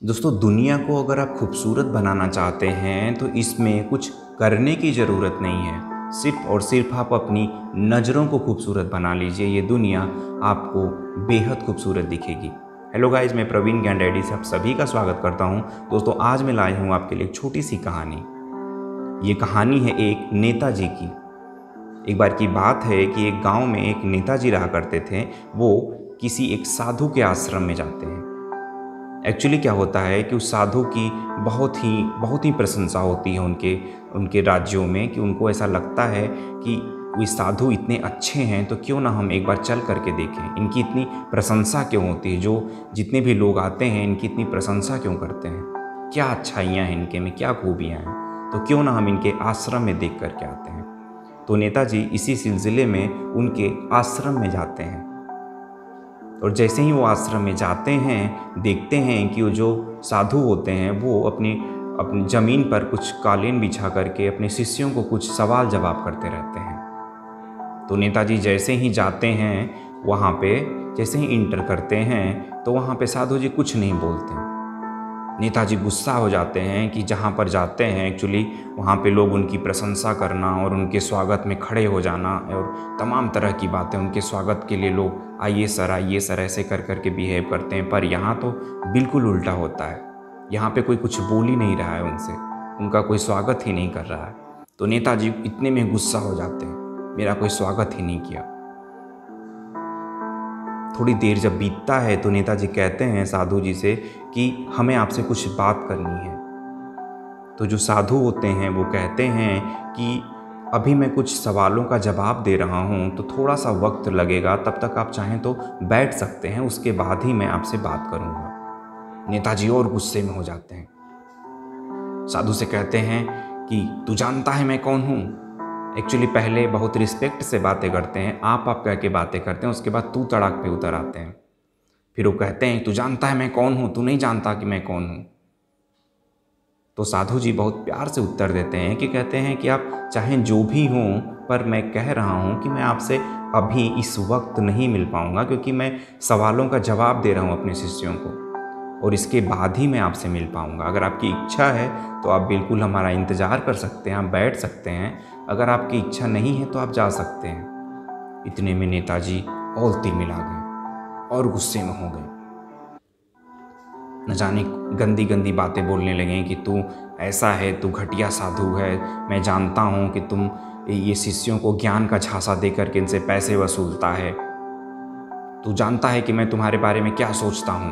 दोस्तों, दुनिया को अगर आप खूबसूरत बनाना चाहते हैं तो इसमें कुछ करने की ज़रूरत नहीं है। सिर्फ़ और सिर्फ़ आप अपनी नज़रों को खूबसूरत बना लीजिए, ये दुनिया आपको बेहद खूबसूरत दिखेगी। हेलो गाइस, मैं प्रवीण ज्ञान डैडी से आप सभी का स्वागत करता हूं। दोस्तों, आज मैं लाया हूं आपके लिए एक छोटी सी कहानी। ये कहानी है एक नेताजी की। एक बार की बात है कि एक गांव में एक नेताजी रहा करते थे। वो किसी एक साधु के आश्रम में जाते हैं। एक्चुअली क्या होता है कि उस साधु की बहुत ही प्रशंसा होती है उनके उनके राज्यों में, कि उनको ऐसा लगता है कि ये साधु इतने अच्छे हैं, तो क्यों ना हम एक बार चल करके देखें, इनकी इतनी प्रशंसा क्यों होती है, जो जितने भी लोग आते हैं इनकी इतनी प्रशंसा क्यों करते हैं, क्या अच्छाइयाँ हैं इनके में, क्या खूबियाँ हैं, तो क्यों ना हम इनके आश्रम में देख करके आते हैं। तो नेताजी इसी सिलसिले में उनके आश्रम में जाते हैं। और जैसे ही वो आश्रम में जाते हैं, देखते हैं कि वो जो साधु होते हैं वो अपनी अपनी ज़मीन पर कुछ कालीन बिछा करके अपने शिष्यों को कुछ सवाल जवाब करते रहते हैं। तो नेताजी जैसे ही जाते हैं वहाँ पे, जैसे ही इंटर करते हैं तो वहाँ पे साधु जी कुछ नहीं बोलते। नेताजी गुस्सा हो जाते हैं कि जहाँ पर जाते हैं एक्चुअली वहाँ पे लोग उनकी प्रशंसा करना और उनके स्वागत में खड़े हो जाना और तमाम तरह की बातें, उनके स्वागत के लिए लोग आइए सर ऐसे कर कर के बिहेव करते हैं। पर यहाँ तो बिल्कुल उल्टा होता है। यहाँ पे कोई कुछ बोल ही नहीं रहा है उनसे, उनका कोई स्वागत ही नहीं कर रहा है। तो नेताजी इतने में गुस्सा हो जाते हैं, मेरा कोई स्वागत ही नहीं किया। थोड़ी देर जब बीतता है तो नेताजी कहते हैं साधु जी से कि हमें आपसे कुछ बात करनी है। तो जो साधु होते हैं वो कहते हैं कि अभी मैं कुछ सवालों का जवाब दे रहा हूँ तो थोड़ा सा वक्त लगेगा, तब तक आप चाहें तो बैठ सकते हैं, उसके बाद ही मैं आपसे बात करूँगा। नेताजी और गुस्से में हो जाते हैं। साधु से कहते हैं कि तू जानता है मैं कौन हूँ। एक्चुअली पहले बहुत रिस्पेक्ट से बातें करते हैं, आप कह के बातें करते हैं, उसके बाद तू तड़ाक पे उतर आते हैं। फिर वो कहते हैं तू जानता है मैं कौन हूँ, तू नहीं जानता कि मैं कौन हूँ। तो साधु जी बहुत प्यार से उत्तर देते हैं कि कहते हैं कि आप चाहें जो भी हों, पर मैं कह रहा हूँ कि मैं आपसे अभी इस वक्त नहीं मिल पाऊँगा, क्योंकि मैं सवालों का जवाब दे रहा हूँ अपने शिष्यों को, और इसके बाद ही मैं आपसे मिल पाऊँगा। अगर आपकी इच्छा है तो आप बिल्कुल हमारा इंतज़ार कर सकते हैं, आप बैठ सकते हैं। अगर आपकी इच्छा नहीं है तो आप जा सकते हैं। इतने में नेताजी और तिलमिला गए और गुस्से में हो गए। न जाने गंदी गंदी बातें बोलने लगे कि तू ऐसा है, तू घटिया साधु है, मैं जानता हूँ कि तुम ये शिष्यों को ज्ञान का झांसा दे करके इनसे पैसे वसूलता है, तू जानता है कि मैं तुम्हारे बारे में क्या सोचता हूँ।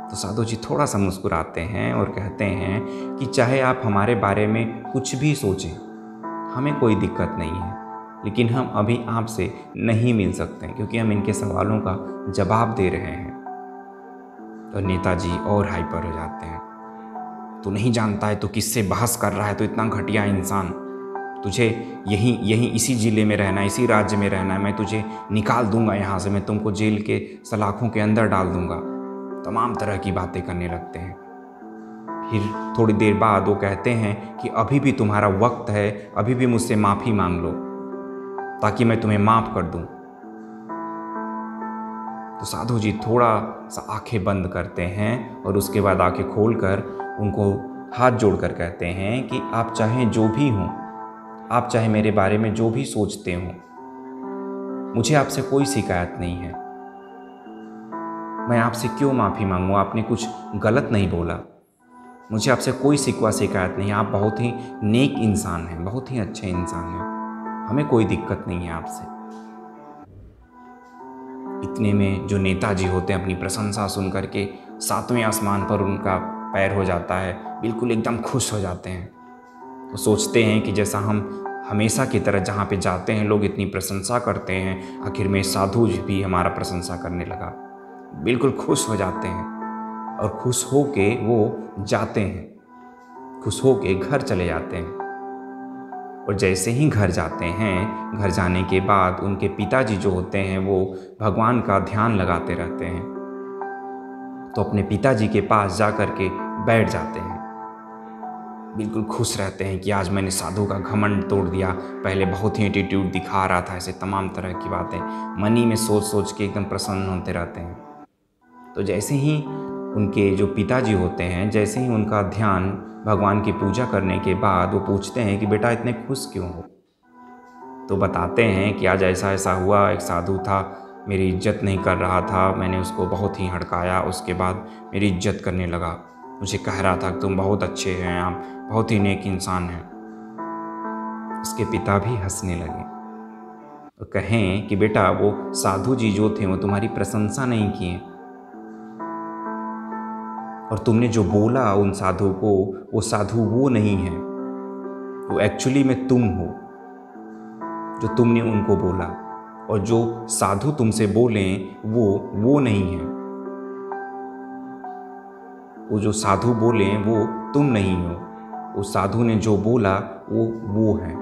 तो साधु जी थोड़ा सा मुस्कुराते हैं और कहते हैं कि चाहे आप हमारे बारे में कुछ भी सोचें, हमें कोई दिक्कत नहीं है, लेकिन हम अभी आपसे नहीं मिल सकते क्योंकि हम इनके सवालों का जवाब दे रहे हैं। तो नेताजी और हाइपर हो जाते हैं। तू नहीं जानता है तो किससे बहस कर रहा है, तो इतना घटिया इंसान, तुझे यहीं इसी ज़िले में रहना है, इसी राज्य में रहना है, मैं तुझे निकाल दूंगा यहाँ से, मैं तुमको जेल के सलाखों के अंदर डाल दूंगा। तमाम तरह की बातें करने लगते हैं। फिर थोड़ी देर बाद वो कहते हैं कि अभी भी तुम्हारा वक्त है, अभी भी मुझसे माफ़ी मांग लो ताकि मैं तुम्हें माफ़ कर दूं। तो साधु जी थोड़ा सा आंखें बंद करते हैं और उसके बाद आंखें खोलकर उनको हाथ जोड़कर कहते हैं कि आप चाहे जो भी हों, आप चाहे मेरे बारे में जो भी सोचते हों, मुझे आपसे कोई शिकायत नहीं है। मैं आपसे क्यों माफ़ी मांगूँ, आपने कुछ गलत नहीं बोला, मुझे आपसे कोई शिकवा शिकायत नहीं है। आप बहुत ही नेक इंसान हैं, बहुत ही अच्छे इंसान हैं, हमें कोई दिक्कत नहीं है आपसे। इतने में जो नेताजी होते हैं अपनी प्रशंसा सुन करके सातवें आसमान पर उनका पैर हो जाता है, बिल्कुल एकदम खुश हो जाते हैं। तो सोचते हैं कि जैसा हम हमेशा की तरह जहाँ पे जाते हैं लोग इतनी प्रशंसा करते हैं, आखिर में साधु जी भी हमारा प्रशंसा करने लगा। बिल्कुल खुश हो जाते हैं और खुश हो के वो जाते हैं, खुश हो के घर चले जाते हैं। और जैसे ही घर जाते हैं, घर जाने के बाद उनके पिताजी जो होते हैं वो भगवान का ध्यान लगाते रहते हैं। तो अपने पिताजी के पास जा कर के बैठ जाते हैं, बिल्कुल खुश रहते हैं कि आज मैंने साधु का घमंड तोड़ दिया। पहले बहुत ही एटीट्यूड दिखा रहा था, ऐसे तमाम तरह की बातें मन ही में सोच सोच के एकदम प्रसन्न होते रहते हैं। तो जैसे ही उनके जो पिताजी होते हैं, जैसे ही उनका ध्यान भगवान की पूजा करने के बाद वो पूछते हैं कि बेटा इतने खुश क्यों हो, तो बताते हैं कि आज ऐसा ऐसा हुआ, एक साधु था, मेरी इज्जत नहीं कर रहा था, मैंने उसको बहुत ही हड़काया, उसके बाद मेरी इज्जत करने लगा, मुझे कह रहा था कि तुम बहुत अच्छे हैं, आप बहुत ही नेक इंसान हैं। उसके पिता भी हंसने लगे और कहें कि बेटा वो साधु जी जो थे वो तुम्हारी प्रशंसा नहीं किए, और तुमने जो बोला उन साधु को, वो साधु वो नहीं है, वो एक्चुअली में तुम हो जो तुमने उनको बोला, और जो साधु तुमसे बोले वो नहीं है, वो जो साधु बोले वो तुम नहीं हो, वो साधु ने जो बोला वो है।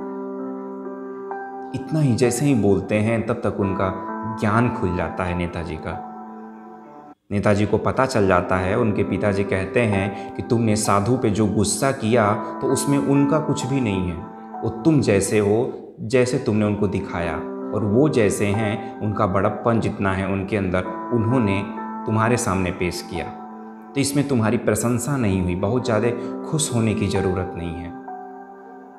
इतना ही जैसे ही बोलते हैं तब तक उनका ज्ञान खुल जाता है नेताजी का। नेताजी को पता चल जाता है, उनके पिताजी कहते हैं कि तुमने साधु पे जो गुस्सा किया तो उसमें उनका कुछ भी नहीं है, वो तुम जैसे हो जैसे तुमने उनको दिखाया, और वो जैसे हैं, उनका बड़प्पन जितना है उनके अंदर उन्होंने तुम्हारे सामने पेश किया, तो इसमें तुम्हारी प्रशंसा नहीं हुई, बहुत ज़्यादा खुश होने की ज़रूरत नहीं है।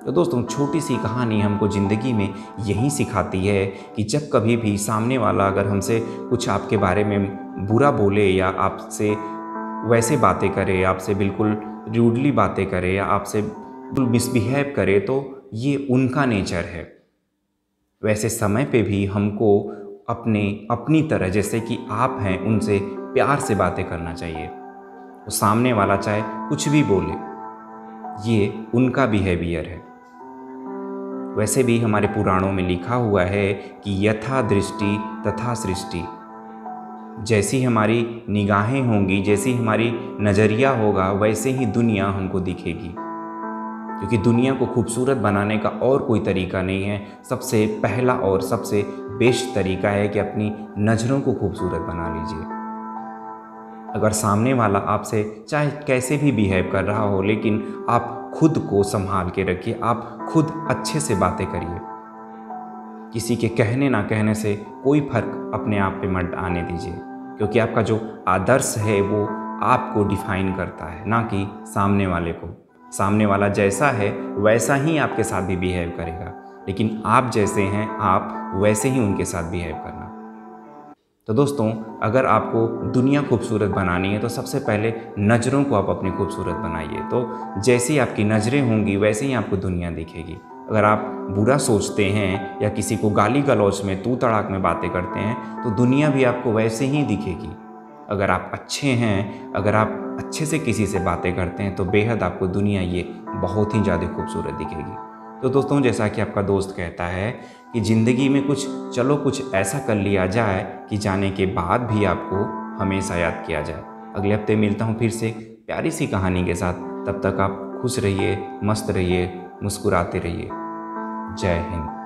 तो दोस्तों, छोटी सी कहानी हमको ज़िंदगी में यही सिखाती है कि जब कभी भी सामने वाला अगर हमसे कुछ आपके बारे में बुरा बोले या आपसे वैसे बातें करे, आपसे बिल्कुल रूडली बातें करे या आपसे बिल्कुल मिसबिहेव करे, तो ये उनका नेचर है। वैसे समय पे भी हमको अपनी तरह जैसे कि आप हैं उनसे प्यार से बातें करना चाहिए। तो सामने वाला चाहे कुछ भी बोले, ये उनका बिहेवियर है। वैसे भी हमारे पुराणों में लिखा हुआ है कि यथा दृष्टि तथा सृष्टि, जैसी हमारी निगाहें होंगी, जैसी हमारी नज़रिया होगा, वैसे ही दुनिया हमको दिखेगी। क्योंकि दुनिया को खूबसूरत बनाने का और कोई तरीका नहीं है। सबसे पहला और सबसे बेस्ट तरीका है कि अपनी नज़रों को खूबसूरत बना लीजिए। अगर सामने वाला आपसे चाहे कैसे भी बिहेव कर रहा हो, लेकिन आप खुद को संभाल के रखिए, आप खुद अच्छे से बातें करिए। किसी के कहने ना कहने से कोई फर्क अपने आप पे मत आने दीजिए, क्योंकि आपका जो आदर्श है वो आपको डिफाइन करता है, ना कि सामने वाले को। सामने वाला जैसा है वैसा ही आपके साथ भी बिहेव करेगा, लेकिन आप जैसे हैं आप वैसे ही उनके साथ बिहेव करना। तो दोस्तों, अगर आपको दुनिया खूबसूरत बनानी है तो सबसे पहले नज़रों को आप अपनी खूबसूरत बनाइए। तो जैसी आपकी नज़रें होंगी वैसे ही आपको दुनिया दिखेगी। अगर आप बुरा सोचते हैं या किसी को गाली गलौज में तू तड़ाक में बातें करते हैं तो दुनिया भी आपको वैसे ही दिखेगी। अगर आप अच्छे हैं, अगर आप अच्छे से किसी से बातें करते हैं तो बेहद आपको दुनिया ये बहुत ही ज़्यादा खूबसूरत दिखेगी। तो दोस्तों, जैसा कि आपका दोस्त कहता है कि ज़िंदगी में कुछ ऐसा कर लिया जाए कि जाने के बाद भी आपको हमेशा याद किया जाए। अगले हफ्ते मिलता हूँ फिर से प्यारी सी कहानी के साथ। तब तक आप खुश रहिए, मस्त रहिए, मुस्कुराते रहिए। जय हिंद।